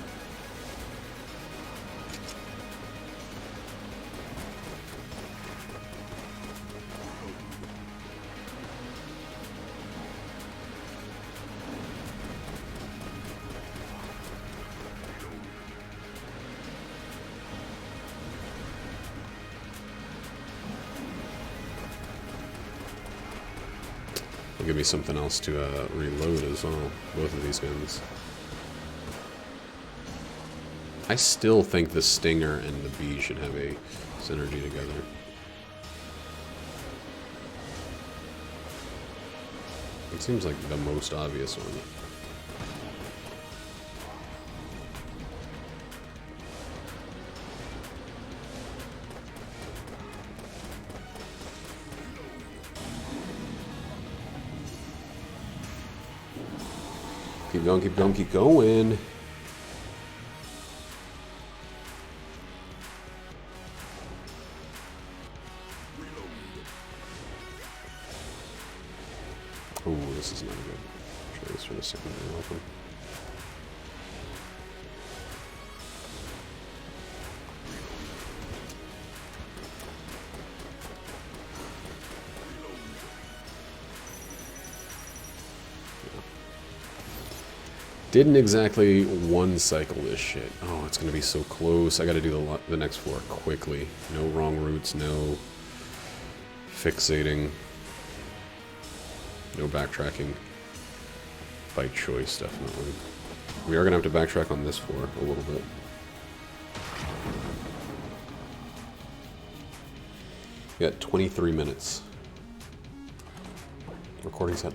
Give me something else to reload as well. Both of these guns. I still think the Stinger and the Bee should have a synergy together. It seems like the most obvious one. Keep going, keep going, keep going. Oh, this is not good. Try this for the secondary weapon. Didn't exactly one cycle this shit. Oh, it's gonna be so close. I gotta do the next 4 quickly. No wrong routes, no fixating, no backtracking. By choice, definitely. We are gonna have to backtrack on this 4 a little bit. We got 23 minutes. Recording's at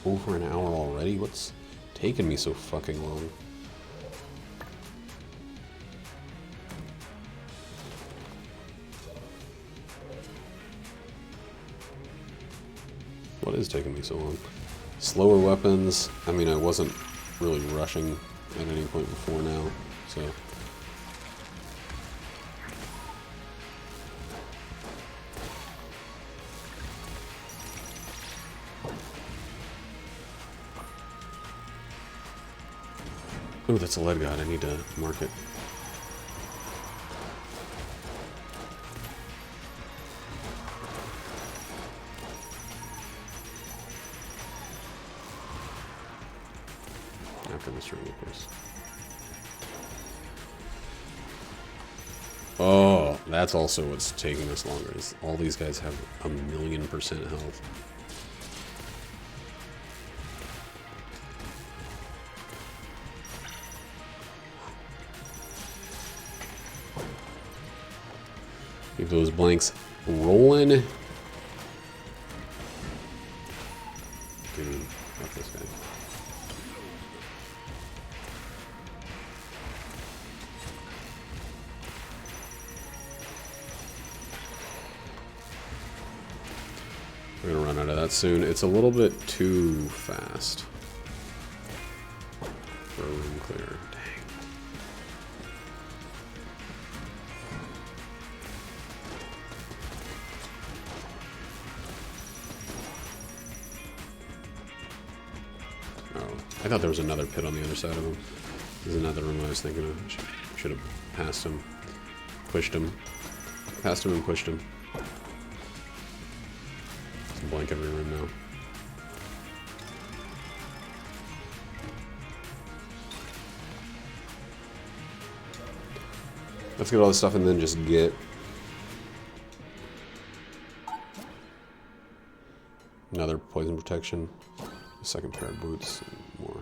over an hour already. What's taking me so fucking long? What is taking me so long? Slower weapons. I mean, I wasn't really rushing at any point before now, so. Oh, that's a lead god. I need to mark it. After this ring, of course. Oh, that's also what's taking us longer. Is all these guys have 1,000,000% health. Keep those blanks rolling. Dude, fuck this guy. We're gonna run out of that soon. It's a little bit too fast for a room clear. Dang. Oh, I thought there was another pit on the other side of him. There's another room I was thinking of. Should have passed him. Pushed him. Passed him and pushed him. blank every room now. Let's get all this stuff and then just get another poison protection, a second pair of boots, and more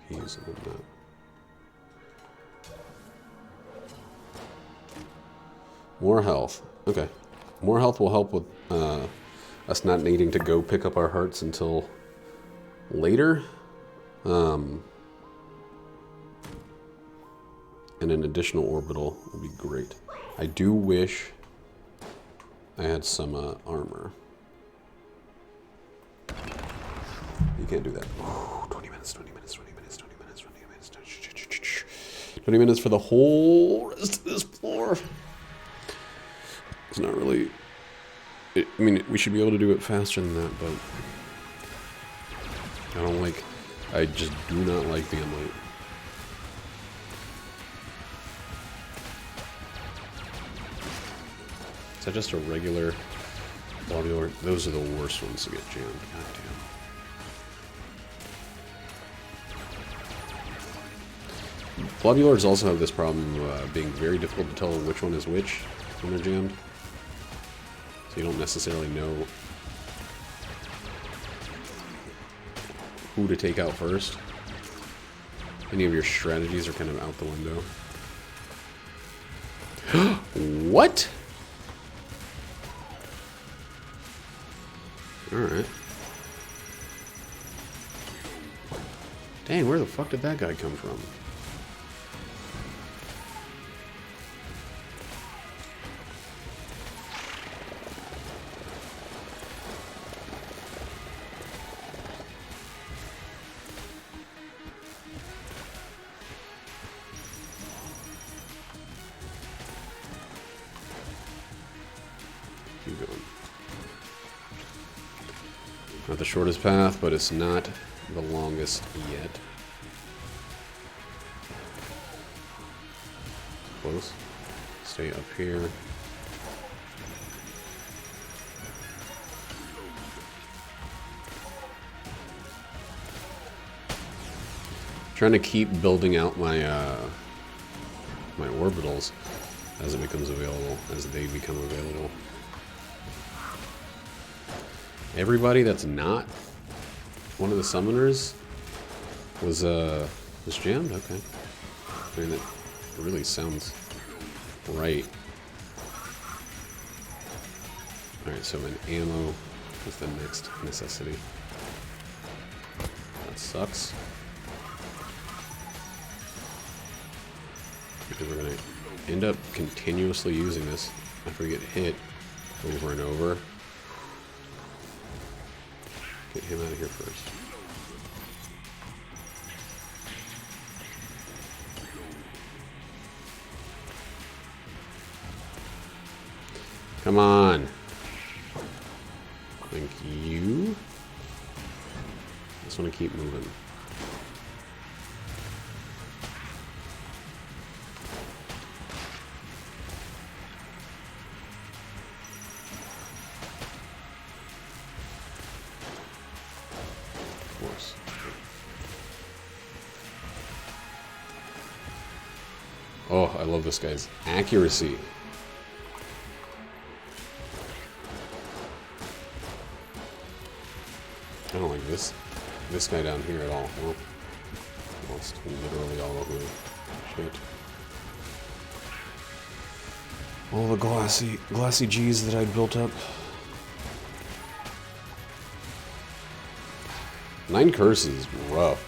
keys than that. More health. Okay. More health will help with us not needing to go pick up our hearts until later. And an additional orbital would be great. I do wish I had some armor. You can't do that. Ooh, 20 minutes, 20 minutes, 20 minutes, 20 minutes, 20 minutes. 20 minutes for the whole rest of this floor. It's not really... I mean, we should be able to do it faster than that, but... I just do not like being late. Is that just a regular globular? Those are the worst ones to get jammed. God damn. Globulars also have this problem of being very difficult to tell which one is which when they're jammed. So you don't necessarily know who to take out first. Any of your strategies are kind of out the window. What? Alright. Dang, where the fuck did that guy come from? Keep going. Not the shortest path, but it's not the longest yet. Close. Stay up here. Trying to keep building out my my orbitals as it becomes available, as they become available. Everybody that's not one of the summoners was jammed? Okay. I mean, that really sounds right. Alright, so an ammo is the next necessity. That sucks. Because we're going to end up continuously using this after we get hit over and over. Get him out of here first. Come on. Thank you. Just want to keep moving. Of course. Oh, I love this guy's accuracy. I don't like this guy down here at all. Well, almost literally all over me. Shit. All the glassy G's that I built up. 9 curses, rough.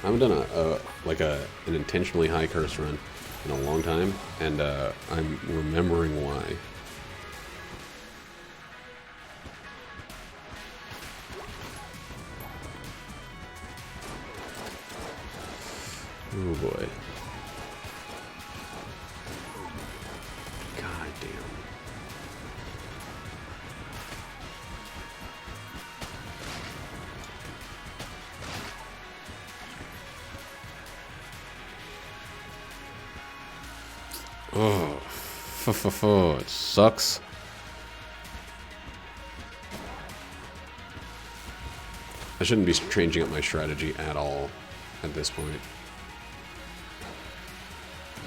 I haven't done an intentionally high curse run in a long time, and I'm remembering why. Oh boy. God damn. Oh, it sucks. I shouldn't be changing up my strategy at all at this point.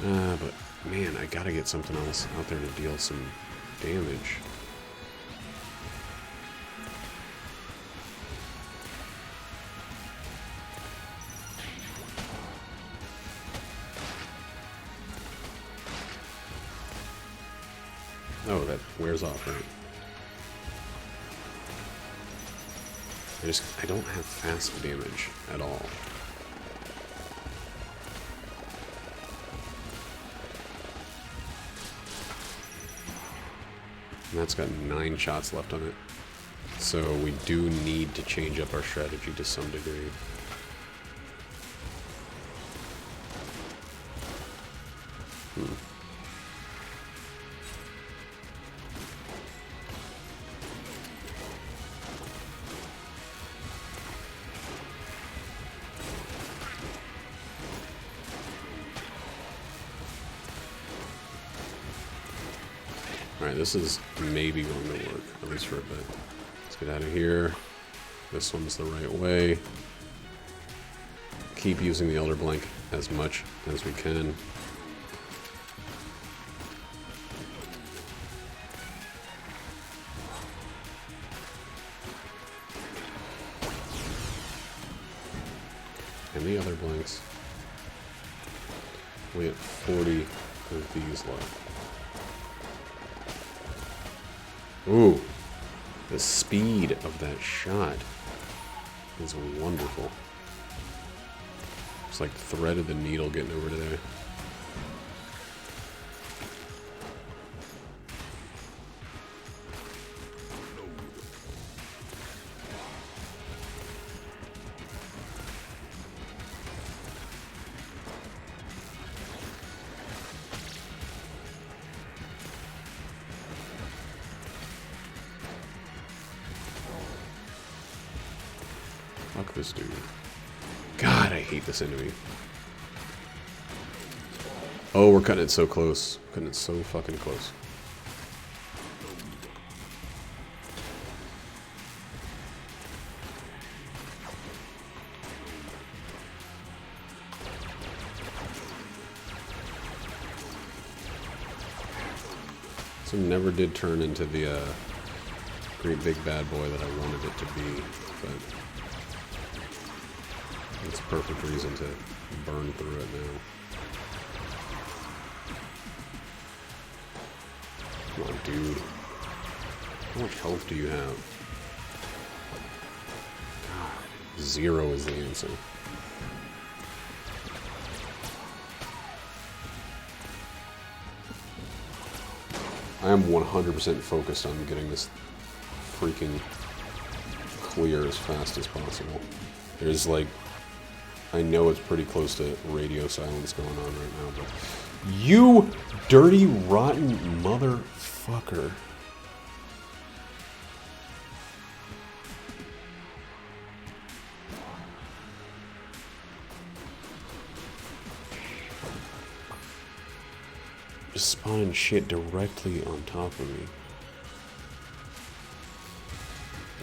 But man, I gotta get something else out there to deal some damage. Oh, that wears off, right? I don't have fast damage at all. And that's got 9 shots left on it. So we do need to change up our strategy to some degree. Alright, this is maybe going to work, at least for a bit. Let's get out of here. This one's the right way. Keep using the Elder Blank as much as we can. And the other blanks. We have 40 of these left. Ooh, the speed of that shot is wonderful. It's like threaded the needle getting over to there. Fuck this dude. God, I hate this enemy. Oh, we're cutting it so close. Cutting it so fucking close. So never did turn into the great big bad boy that I wanted it to be, but it's a perfect reason to burn through it now. Come on, dude. How much health do you have? God, 0 is the answer. I am 100% focused on getting this freaking clear as fast as possible. There's like, I know it's pretty close to radio silence going on right now, but you dirty, rotten motherfucker. Just spawning shit directly on top of me.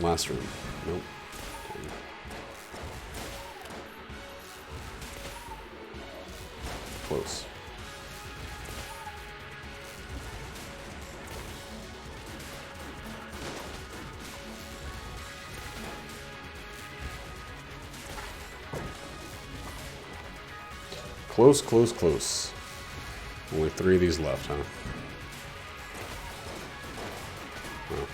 Last room. Nope. Okay. Close. Close, close, close. Only 3 of these left, huh? Well,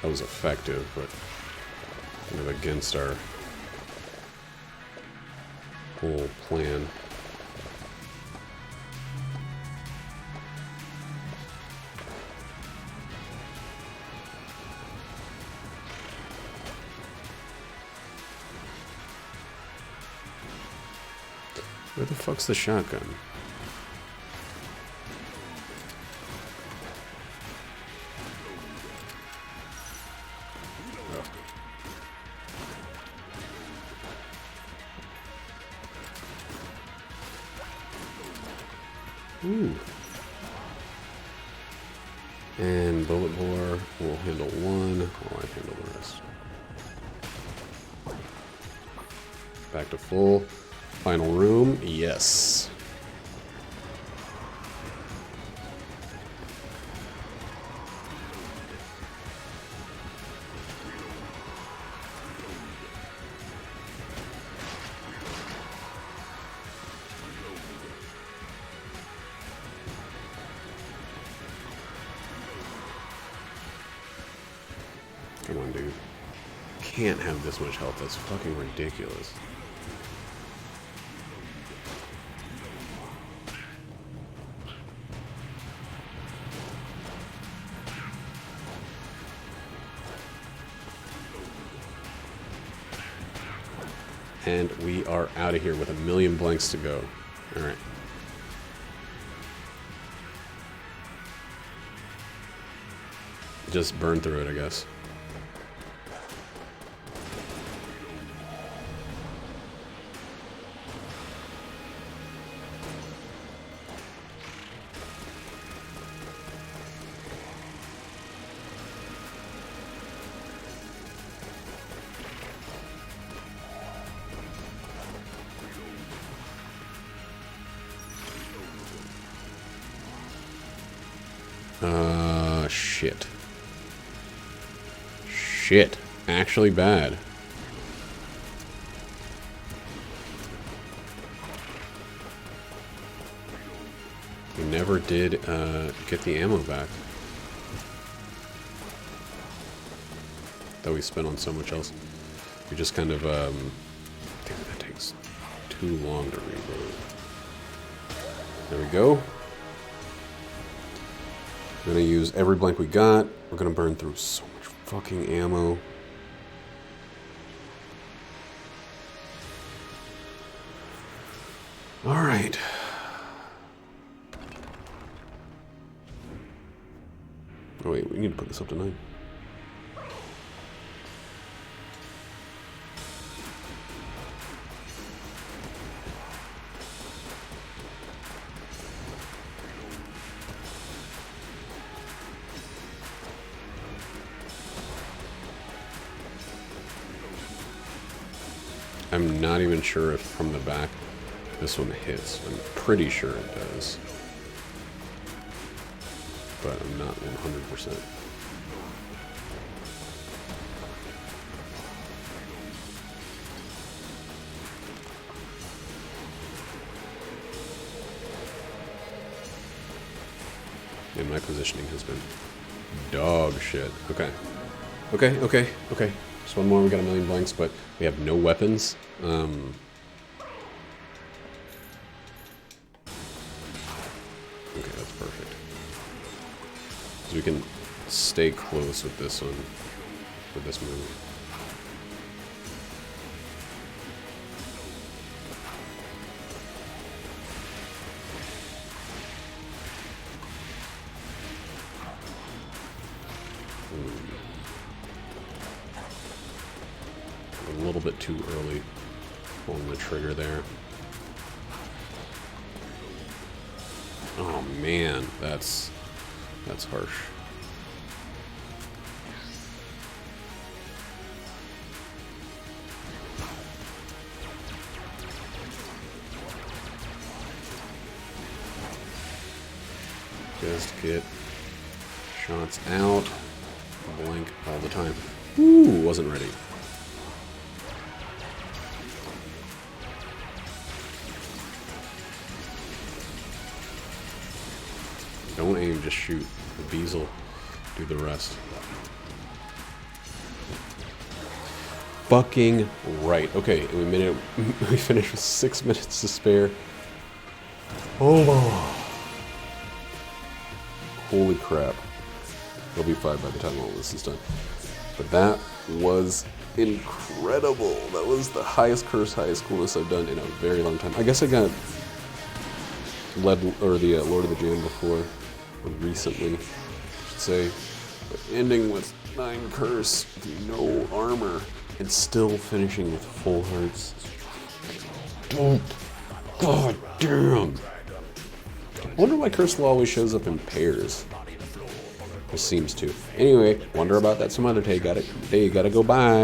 that was effective, but kind of against our whole plan. Where the fuck's the shotgun? Ooh. And bullet bore will handle 1 while I handle the rest. Back to full. Final room. Yes. Come on, dude. Can't have this much health. That's fucking ridiculous. And we are out of here with 1,000,000 blanks to go. All right. Just burn through it, I guess. Shit. Shit. Actually bad. We never did get the ammo back. That we spent on so much else. We just kind of, damn, that takes too long to reload. There we go. We're gonna use every blank we got. We're gonna burn through so much fucking ammo. All right. Oh wait, we need to put this up to 9. I'm not even sure if from the back this one hits. I'm pretty sure it does. But I'm not 100%. And my positioning has been dog shit. Okay. Okay. Just one more, we got 1,000,000 blanks, but we have no weapons. Okay, that's perfect. So we can stay close with this one, with this move. A little bit too early pulling the trigger there. Oh man, that's harsh. Just get shots out. Blank all the time. Ooh, wasn't ready. Don't aim, just shoot. The bees will do the rest. Fucking right. Okay, we made it. We finished with 6 minutes to spare. Oh. Holy crap. It'll be 5 by the time all this is done. But that was incredible. That was the highest curse, highest coolness I've done in a very long time. I guess I got Lord of the Jam before, or recently, I should say. But ending with 9 curse, no armor, and still finishing with full hearts. God damn. I wonder why curse law always shows up in pairs. It seems to. Anyway, wonder about that some other day. Gotta go. Bye.